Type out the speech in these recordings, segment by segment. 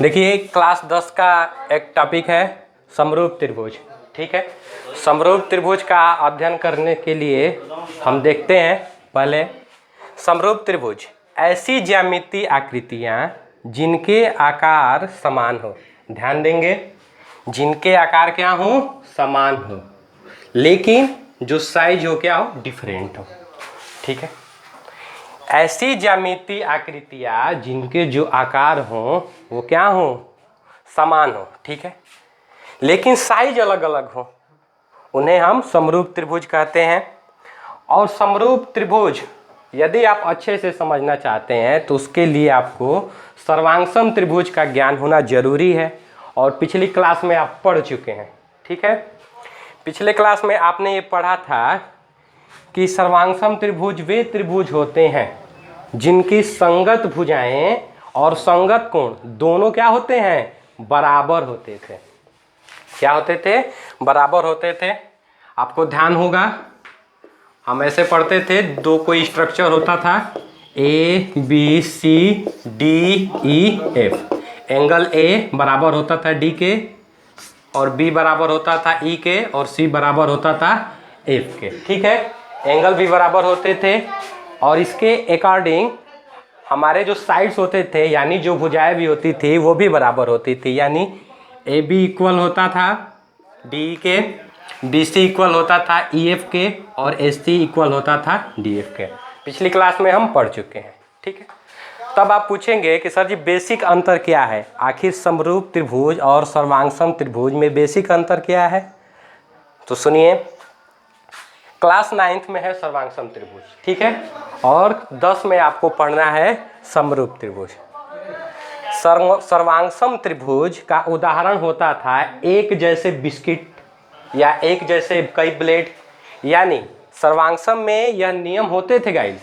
देखिए क्लास 10 का एक टॉपिक है समरूप त्रिभुज। ठीक है, समरूप त्रिभुज का अध्ययन करने के लिए हम देखते हैं पहले समरूप त्रिभुज ऐसी ज्यामितीय आकृतियाँ जिनके आकार समान हो। ध्यान देंगे, जिनके आकार क्या हो, समान हो, लेकिन जो साइज हो क्या हो, डिफरेंट हो। ठीक है, ऐसी ज्यामितीय आकृतियाँ जिनके जो आकार हो वो क्या हो, समान हो। ठीक है, लेकिन साइज अलग अलग हो, उन्हें हम समरूप त्रिभुज कहते हैं। और समरूप त्रिभुज यदि आप अच्छे से समझना चाहते हैं तो उसके लिए आपको सर्वांगसम त्रिभुज का ज्ञान होना जरूरी है, और पिछली क्लास में आप पढ़ चुके हैं। ठीक है, पिछले क्लास में आपने ये पढ़ा था कि सर्वांगसम त्रिभुज वे त्रिभुज होते हैं जिनकी संगत भुजाएं और संगत कोण दोनों क्या होते हैं, बराबर होते थे। क्या होते थे, बराबर होते थे। आपको ध्यान होगा हम ऐसे पढ़ते थे, दो कोई स्ट्रक्चर होता था A B C D E F. Angle A बराबर होता था डी के, और बी बराबर होता था ई के, और सी बराबर होता था एफ के। ठीक है, एंगल भी बराबर होते थे, और इसके अकॉर्डिंग हमारे जो साइड्स होते थे यानी जो भुजाएं भी होती थी वो भी बराबर होती थी। यानी ए बी इक्वल होता था डी के, बी सी इक्वल होता था ई एफ के, और एस सी इक्वल होता था डी एफ के। पिछली क्लास में हम पढ़ चुके हैं। ठीक है, तब आप पूछेंगे कि सर जी बेसिक अंतर क्या है, आखिर समरूप त्रिभुज और सर्वांगसम त्रिभुज में बेसिक अंतर क्या है। तो सुनिए, क्लास 9th में है सर्वांगसम त्रिभुज, ठीक है, और 10 में आपको पढ़ना है समरूप त्रिभुज। सर्वांगसम त्रिभुज का उदाहरण होता था एक जैसे बिस्किट या एक जैसे कई ब्लेड। यानी सर्वांगसम में यह नियम होते थे गाइस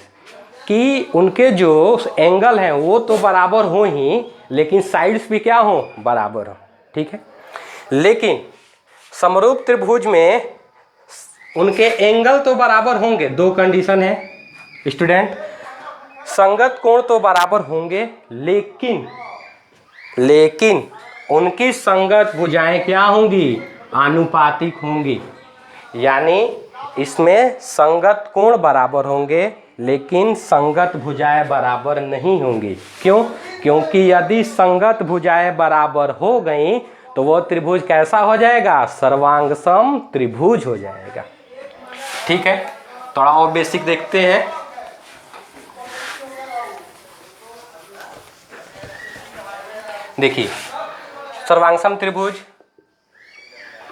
कि उनके जो एंगल हैं वो तो बराबर हो ही, लेकिन साइड्स भी क्या हो, बराबर हो। ठीक है, लेकिन समरूप त्रिभुज में उनके एंगल तो बराबर होंगे, दो कंडीशन है स्टूडेंट, संगत कोण तो बराबर होंगे, लेकिन उनकी संगत भुजाएं क्या होंगी, आनुपातिक होंगी। यानी इसमें संगत कोण बराबर होंगे लेकिन संगत भुजाएं बराबर नहीं होंगी। क्यों? क्योंकि यदि संगत भुजाएं बराबर हो गई तो वो त्रिभुज कैसा हो जाएगा, सर्वांगसम त्रिभुज हो जाएगा। ठीक है, थोड़ा और बेसिक देखते हैं। देखिए सर्वांगसम त्रिभुज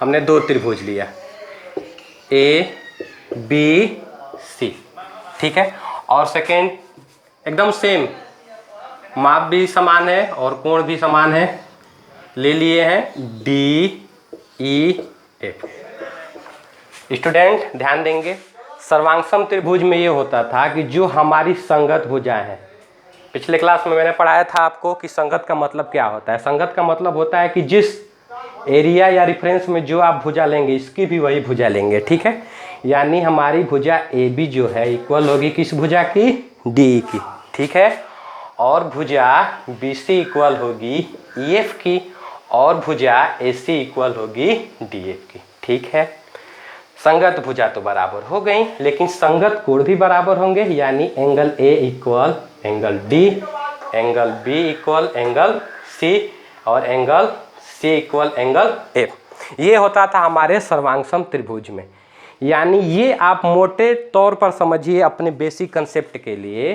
हमने दो त्रिभुज लिया ए बी सी। ठीक है, और सेकेंड एकदम सेम, माप भी समान है और कोण भी समान है, ले लिए हैं डी ई एफ। स्टूडेंट ध्यान देंगे, सर्वांगसम त्रिभुज में ये होता था कि जो हमारी संगत भुजाएं हैं, पिछले क्लास में मैंने पढ़ाया था आपको कि संगत का मतलब क्या होता है। संगत का मतलब होता है कि जिस एरिया या रिफरेंस में जो आप भुजा लेंगे इसकी भी वही भुजा लेंगे। ठीक है, यानी हमारी भुजा ए बी जो है इक्वल होगी किस भुजा की, डी की। ठीक है, और भुजा बी सी इक्वल होगी ई एफ की, और भुजा ए सी इक्वल होगी डी एफ की। ठीक है, संगत भुजा तो बराबर हो गई, लेकिन संगत कोण भी बराबर होंगे। यानी angle A equal angle D, angle B equal angle C, और angle C equal angle F. ये होता था हमारे सर्वांगसम त्रिभुज में। यानी ये आप मोटे तौर पर समझिए अपने बेसिक कंसेप्ट के लिए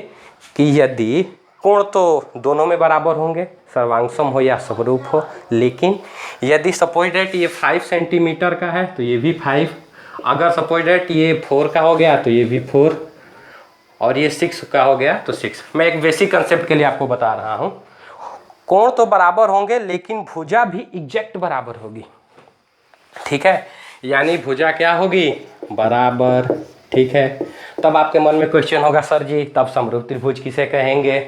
कि यदि कोण तो दोनों में बराबर होंगे, सर्वांगसम हो या समरूप हो, लेकिन यदि सपोज दैट ये 5 सेंटीमीटर का है तो ये भी 5, अगर सपोज दैट ये 4 का हो गया तो ये भी 4, और ये 6 का हो गया तो 6। मैं एक बेसिक कंसेप्ट के लिए आपको बता रहा हूँ, कोण तो बराबर होंगे लेकिन भुजा भी एग्जैक्ट बराबर होगी। ठीक है, यानी भुजा क्या होगी, बराबर। ठीक है, तब आपके मन में क्वेश्चन होगा सर जी तब समरूप त्रिभुज किसे कहेंगे।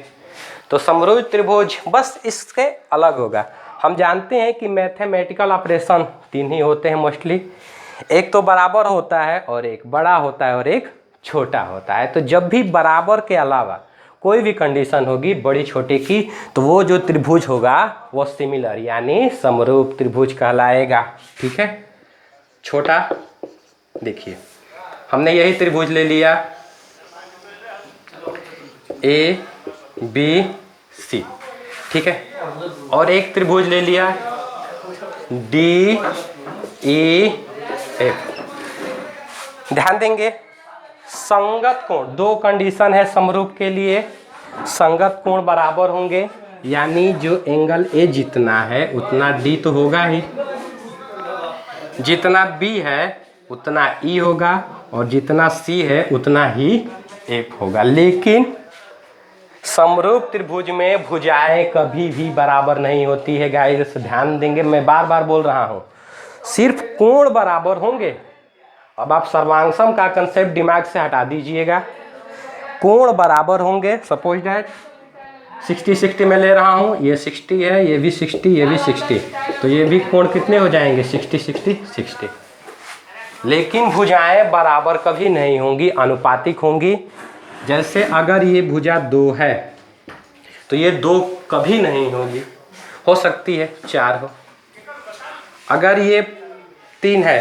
तो समरूप त्रिभुज बस इससे अलग होगा। हम जानते हैं कि मैथमेटिकल ऑपरेशन 3 ही होते हैं मोस्टली, एक तो बराबर होता है और एक बड़ा होता है और एक छोटा होता है। तो जब भी बराबर के अलावा कोई भी कंडीशन होगी बड़ी छोटी की, तो वो जो त्रिभुज होगा वो सिमिलर यानी समरूप त्रिभुज कहलाएगा। ठीक है, छोटा देखिए हमने यही त्रिभुज ले लिया ए बी सी, ठीक है, और एक त्रिभुज ले लिया डी ई एफ। ध्यान देंगे संगत कोण, दो कंडीशन है समरूप के लिए, संगत कोण बराबर होंगे यानी जो एंगल ए जितना है उतना डी तो होगा ही, जितना बी है उतना ई होगा और जितना सी है उतना ही एफ होगा। लेकिन समरूप त्रिभुज में भुजाएं कभी भी बराबर नहीं होती है गाइस, ध्यान देंगे, मैं बार बार बोल रहा हूं, सिर्फ कोण बराबर होंगे। अब आप सर्वांगसम का कंसेप्ट दिमाग से हटा दीजिएगा, कोण बराबर होंगे। सपोज दैट 60-60 में ले रहा हूं, ये 60 है, ये भी 60, ये भी 60, तो ये भी कोण कितने हो जाएंगे 60-60-60। लेकिन भुजाएं बराबर कभी नहीं होंगी, अनुपातिक होंगी। जैसे अगर ये भुजा 2 है तो ये 2 कभी नहीं होगी, हो सकती है 4 हो। अगर ये 3 है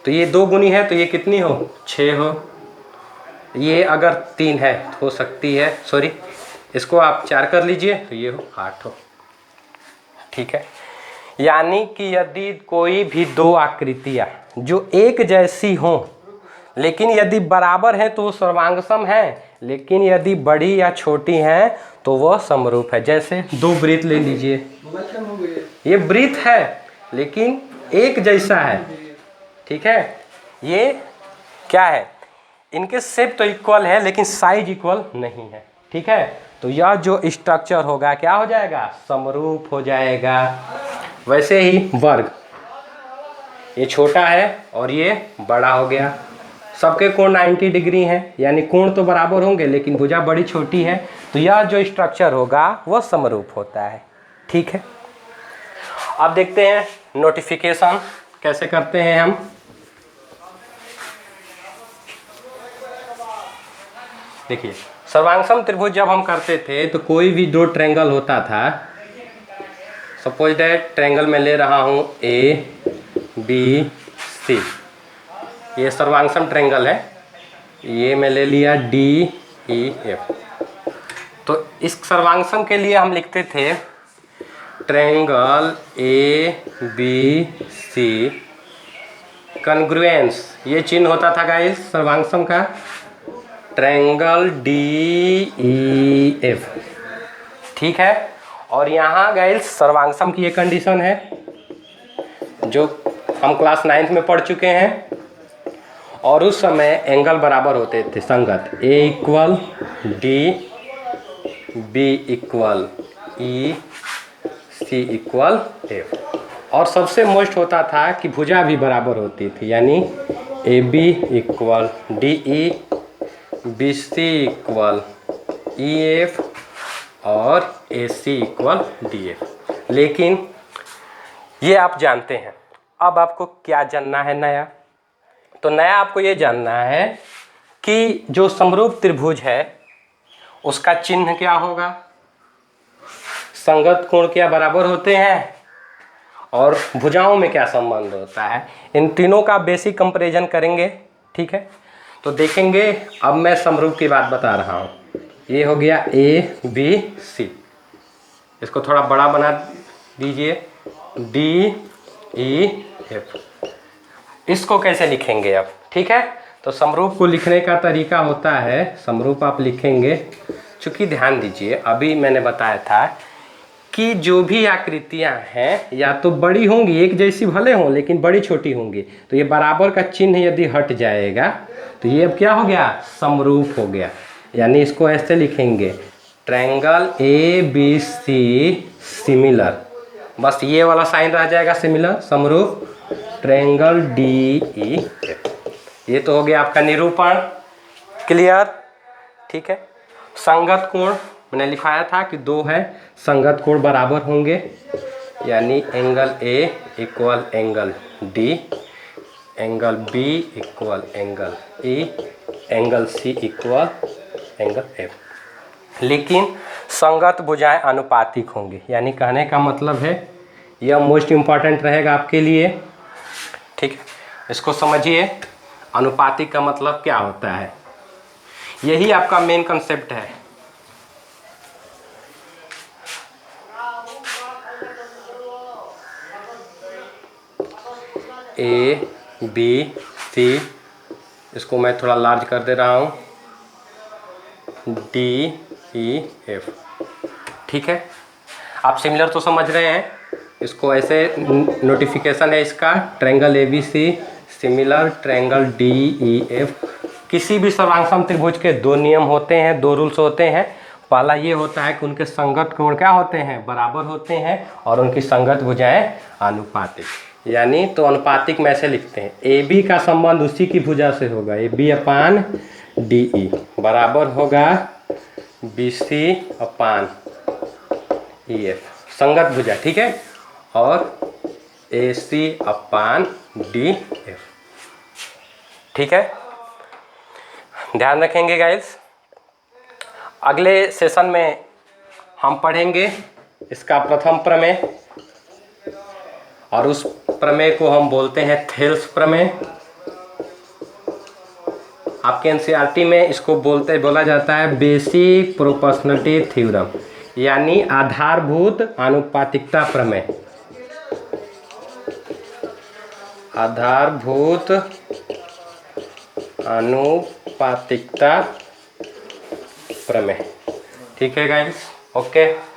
तो ये 2 गुनी है तो ये कितनी हो 6 हो। ये अगर 3 है तो हो सकती है, सॉरी इसको आप 4 कर लीजिए तो ये हो 8 हो। ठीक है, यानी कि यदि कोई भी दो आकृतियाँ जो एक जैसी हों लेकिन यदि बराबर है तो वो सर्वांगसम है, लेकिन यदि बड़ी या छोटी हैं तो वह समरूप है। जैसे 2 वृत्त ले लीजिए, ये वृत्त है लेकिन एक जैसा है, ठीक है, ये क्या है, इनके शेप तो इक्वल है लेकिन साइज इक्वल नहीं है। ठीक है, तो यह जो स्ट्रक्चर होगा क्या हो जाएगा, समरूप हो जाएगा। वैसे ही वर्ग, ये छोटा है और ये बड़ा हो गया, सबके कोण 90 डिग्री हैं, यानी कोण तो बराबर होंगे लेकिन भुजा बड़ी छोटी है, तो यह जो स्ट्रक्चर होगा वह समरूप होता है। ठीक है, अब देखते हैं नोटिफिकेशन कैसे करते हैं हम। देखिए सर्वांगसम त्रिभुज जब हम करते थे तो कोई भी 2 ट्रायंगल होता था, सपोज दैट ट्रायंगल में ले रहा हूँ ए बी सी, ये सर्वांगसम ट्रायंगल है, ये मैं ले लिया डी ई एफ। तो इस सर्वांगसम के लिए हम लिखते थे triangle A B C congruence, ये चिन्ह होता था गाइस सर्वांगसम का, ट्रायंगल डी ई एफ। ठीक है, और यहाँ गाइस सर्वांगसम की ये कंडीशन है जो हम क्लास 9th में पढ़ चुके हैं, और उस समय एंगल बराबर होते थे संगत, ए इक्वल डी, बी इक्वल ई, सी इक्वल एफ। और सबसे मोस्ट होता था कि भुजा भी बराबर होती थी, यानी A B equal D E, B C equal E F और A C equal D F. लेकिन ये आप जानते हैं, अब आपको क्या जानना है नया, तो नया आपको ये जानना है कि जो समरूप त्रिभुज है उसका चिन्ह क्या होगा, संगत कोण क्या बराबर होते हैं और भुजाओं में क्या संबंध होता है, इन तीनों का बेसिक कंपैरिजन करेंगे। ठीक है, तो देखेंगे। अब मैं समरूप की बात बता रहा हूँ, ये हो गया ए बी सी, इसको थोड़ा बड़ा बना दीजिए, डी ई एफ। इसको कैसे लिखेंगे अब, ठीक है, तो समरूप को लिखने का तरीका होता है, समरूप आप लिखेंगे, चूँकि ध्यान दीजिए अभी मैंने बताया था कि जो भी आकृतियां हैं या तो बड़ी होंगी, एक जैसी भले हों लेकिन बड़ी छोटी होंगी, तो ये बराबर का चिन्ह यदि हट जाएगा तो ये अब क्या हो गया, समरूप हो गया। यानी इसको ऐसे लिखेंगे, triangle A B C similar, बस ये वाला साइन रह जाएगा सिमिलर, समरूप, ट्रायंगल डी ई एफ। ये तो हो गया आपका निरूपण, क्लियर। ठीक है, संगत कोण मैंने लिखाया था कि 2 है, संगत कोण बराबर होंगे, यानी angle A equal angle D, angle B equal angle E, angle C equal angle F. लेकिन संगत भुजाएं आनुपातिक होंगी। यानी कहने का मतलब है, यह मोस्ट इम्पॉर्टेंट रहेगा आपके लिए, ठीक है। इसको समझिए, अनुपातिक का मतलब क्या होता है, यही आपका मेन कंसेप्ट है। ए बी सी, इसको मैं थोड़ा लार्ज कर दे रहा हूँ, डी ई एफ, ठीक है। आप सिमिलर तो समझ रहे हैं, इसको ऐसे नोटिफिकेशन है इसका, triangle A B C similar triangle D E F. किसी भी सर्वांगसम त्रिभुज के दो नियम होते हैं, दो रूल्स होते हैं। पहला ये होता है कि उनके संगत कोण क्या होते हैं, बराबर होते हैं, और उनकी संगत भुजाएं आनुपातिक। यानी तो अनुपातिक में ऐसे लिखते हैं, ए बी का संबंध उसी की भुजा से होगा, A B upon D E बराबर होगा बी सी अपान ई एफ, संगत भुजा, ठीक है, और A C upon D F, ठीक है। ध्यान रखेंगे गाइस। अगले सेशन में हम पढ़ेंगे इसका प्रथम प्रमेय, और उस प्रमेय को हम बोलते हैं थेल्स प्रमेय। आपके एनसीईआरटी में इसको बोला जाता है बेसिक प्रोपोर्शनलिटी थ्योरम, यानी आधारभूत आनुपातिकता प्रमेय। आधारभूत आनुपातिकता प्रमेय, ठीक है गाइस, ओके।